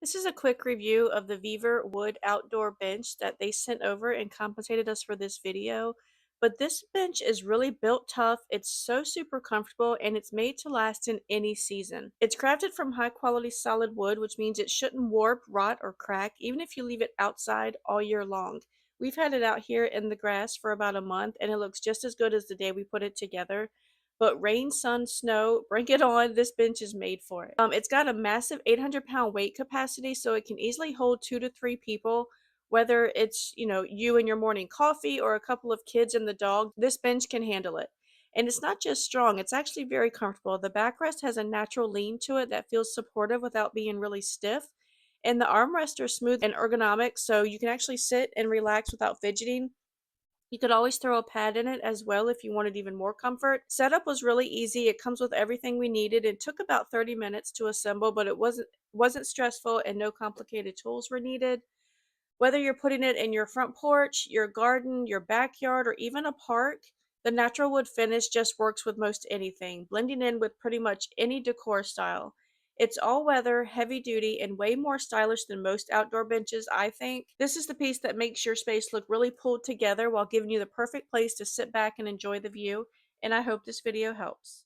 This is a quick review of the VEVOR Wood Outdoor Bench that they sent over and compensated us for this video. But this bench is really built tough, it's so super comfortable, and it's made to last in any season. It's crafted from high quality solid wood, which means it shouldn't warp, rot, or crack, even if you leave it outside all year long. We've had it out here in the grass for about a month, and it looks just as good as the day we put it together. But rain, sun, snow, bring it on. This bench is made for it. It's got a massive 800-pound weight capacity, so it can easily hold 2 to 3 people. Whether it's, you and your morning coffee or a couple of kids and the dog, this bench can handle it. And it's not just strong, it's actually very comfortable. The backrest has a natural lean to it that feels supportive without being really stiff. And the armrests are smooth and ergonomic, so you can actually sit and relax without fidgeting. You could always throw a pad in it as well if you wanted even more comfort. Setup was really easy. It comes with everything we needed. It took about 30 minutes to assemble, but it wasn't stressful and no complicated tools were needed. Whether you're putting it in your front porch, your garden, your backyard, or even a park, the natural wood finish just works with most anything, blending in with pretty much any decor style. It's all weather, heavy duty, and way more stylish than most outdoor benches, I think. This is the piece that makes your space look really pulled together while giving you the perfect place to sit back and enjoy the view, and I hope this video helps.